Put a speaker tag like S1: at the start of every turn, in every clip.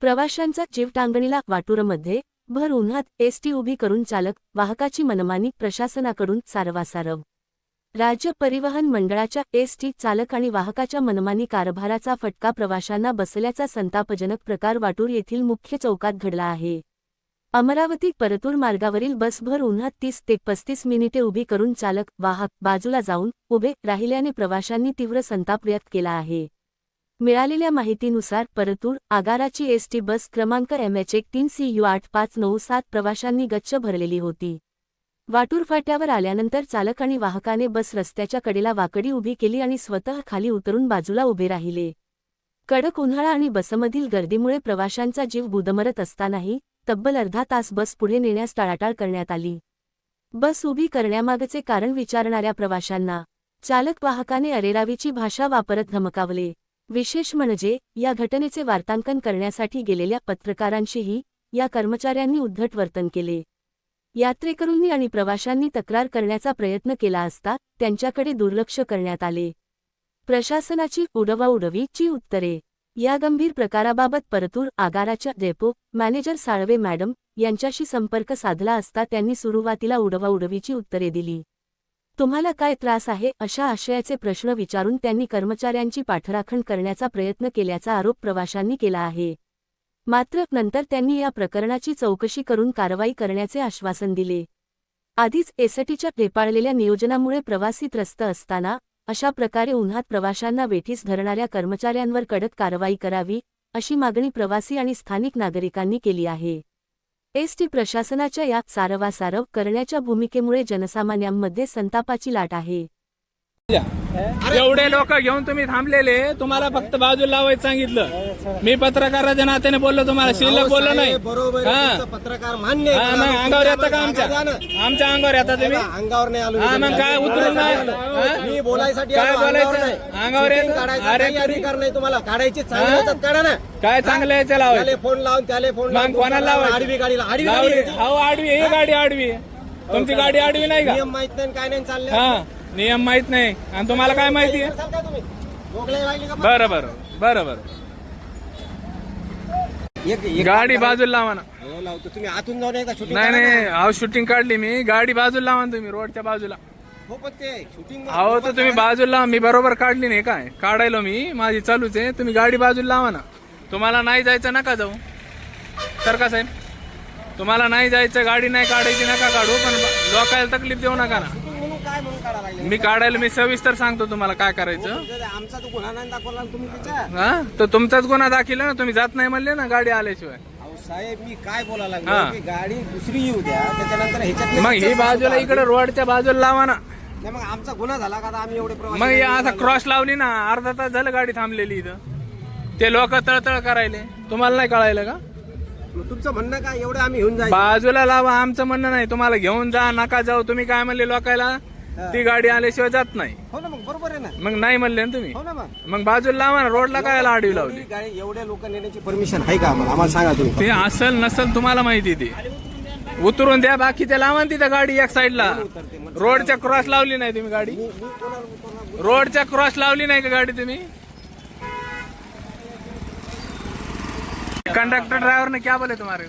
S1: प्रवाशांचा जीव टांगणीला वाटूरमध्ये भर उन्हात एसटी उभी करून चालक वाहकाची मनमानी प्रशासनाकडून सारवासारव। राज्य परिवहन मंडळाच्या एसटी चालक आणि वाहकाच्या मनमानी कारभाराचा फटका प्रवाशांना बसल्याचा संतापजनक प्रकार वाटूर येथील मुख्य चौकात घडला आहे। अमरावती परतूर मार्गावरील बस भर उन्हात 30 ते 35 मिनिटे उभी करून चालक वाहक बाजूला जाऊन उभे राहिल्याने प्रवाशांनी तीव्र संताप व्यक्त केला आहे। मिळालेल्या माहितीनुसार परतूर आगाराची एसटी बस क्रमांक MH13CU 8597 प्रवाशांनी गच्च भरलेली होती। वाटूर फाट्यावर आल्यानंतर चालक आणि वाहकाने बस रस्त्याच्या कडेला वाकडी उभी केली आणि स्वतः खाली उतरून बाजूला उभे राहिले। कडक उन्हाळा आणि बसमधील गर्दीमुळे प्रवाशांचा जीव गुदमरत असतानाही तब्बल अर्धा तास बस पुढे नेण्यास टाळाटाळ करण्यात आली। बस उभी करण्यामागचे कारण विचारणाऱ्या प्रवाशांना चालक वाहकाने अरेरावीची भाषा वापरत धमकावले। विशेष म्हणजे या घटनेचे वार्तांकन करण्यासाठी गेलेल्या पत्रकारांशीही या कर्मचाऱ्यांनी उद्धट वर्तन केले। यात्रेकरूंनी आणि प्रवाशांनी तक्रार करण्याचा प्रयत्न केला असता त्यांच्याकडे दुर्लक्ष करण्यात आले। प्रशासनाची उडवाउडवीची उत्तरे। या गंभीर प्रकाराबाबत परतूर आगाराच्या डेपो मॅनेजर साळवे मॅडम यांच्याशी संपर्क साधला असता त्यांनी सुरुवातीला उडवाउडवीची उत्तरे दिली। तुम्हाला काय त्रास आहे अशा आशयाचे प्रश्न विचारून त्यांनी कर्मचाऱ्यांची पाठराखण करण्याचा प्रयत्न केल्याचा आरोप प्रवाशांनी केला आहे। मात्र नंतर त्यांनी या प्रकरणाची चौकशी करून कारवाई करण्याचे आश्वासन दिले। आधीच एसटीच्या ढेपाळलेल्या नियोजनामुळे प्रवासी त्रस्त असताना अशा प्रकारे उन्हात प्रवाशांना वेठीस धरणाऱ्या कर्मचाऱ्यांवर कडक कारवाई करावी अशी मागणी प्रवासी आणि स्थानिक नागरिकांनी केली आहे। एसटी प्रशासनाच्या या सारवासारव करण्याच्या भूमिकेमुळे जनसामान्यांमध्ये संतापाची लाट आहे।
S2: एवढे लोक घेऊन तुम्ही थांबलेले, तुम्हाला फक्त बाजूला लावायचं सांगितलं। मी पत्रकाराच्या नात्याने बोललो, तुम्हाला शिल्लक बोललो नाही।
S3: बरोबर पत्रकार मान्य
S2: अंगावर येतं का आमच्या अंगावर येतात तुम्ही?
S3: अंगावर नाही आलो
S2: मग काय उतरून नाही
S3: मी बोलायसाठी
S2: काय बोलायचं? अंगावर येतं?
S3: अरे अधिकार नाही तुम्हाला, काढायची चांगलं काढा ना।
S2: काय चांगलं याच्या लावायचं?
S3: फोन लावून त्याला फोन
S2: मग कोणाला लावायचं?
S3: आडवी गाडीला आडवी
S2: आडवी ही गाडी आडवी, तुमची गाडी आडवी नाही का?
S3: नियम माहित नाही काय नाही चाललंय।
S2: हा नियम माहित नाही आणि तुम्हाला काय माहिती आहे? बरं बरं बरं बरं गाडी बाजूला लावा ना।
S3: लावतो तुम्ही आतून जाऊन एकदा शूटिंग
S2: नाही नाही अहो शूटिंग काढली मी, गाडी बाजूला लावा तुम्ही रोडच्या बाजूला।
S3: हो पण ते शूटिंग
S2: अहो तर तुम्ही बाजूला लावा, मी बरोबर काढली नाही काय काढायलो मी, माझी चालूच आहे। तुम्ही गाडी बाजूला लावा ना। तुम्हाला नाही जायचं नका जाऊ तर का साहेब, तुम्हाला नाही जायचं गाडी नाही काढायची नका काढू, पण लोकांना तकलीफ देऊ नका ना। मी काढायला मी सविस्तर सांगतो तुम्हाला काय करायचं।
S3: आमचा तो गुन्हा नाही दाखवला तुम्ही त्याचा।
S2: हा तर तुमचाच गुन्हा दाखिला ना, तुम्ही जात नाही म्हणले ना गाडी आल्याशिवाय।
S3: साहेब मी काय बोलायला लागलो की गाडी दुसरी येऊ द्या, त्याच्यानंतर ह्याच्यात
S2: मग ही बाजूला इकडे रोडच्या बाजूला लावा ना।
S3: मग आमचा गुन्हा झाला का आम्ही एवढे प्रवासी?
S2: मग आता क्रॉस लावली ना, अर्धा तास झालं गाडी थांबलेली इथं, ते लोक तळतळ करायले, तुम्हाला नाही कळायलं का?
S3: तुमचं म्हणणं काय एवढं आम्ही घेऊन जायचं?
S2: बाजूला लावा, आमचं म्हणणं नाही तुम्हाला घेऊन जा नका जाऊ। तुम्ही काय म्हणले लोकायला, ती गाडी आल्याशिवाय जात नाही।
S3: हो ना, मग बरोबर आहे ना।
S2: मग नाही म्हणले ना तुम्ही,
S3: हो ना
S2: मग बाजूला लावा ना। रोडला काय आडवी लावली?
S3: गाडी एवढ्या लोक नेण्याची परमिशन आहे का आम्हाला सांगा तुम्ही।
S2: ते असल नसल तुम्हाला माहिती, ती उतरून द्या, बाकी ते लावा तिथं गाडी एक साईडला। रोडच्या क्रॉस लावली नाही तुम्ही गाडी, रोडच्या क्रॉस लावली नाही का गाडी तुम्ही? कंडक्टर ड्राइवर ने क्या बोले तुम्हारे?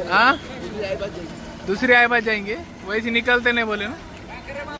S2: हाँ दूसरी आए बात जाएंगे, वैसे निकलते नहीं बोले ना।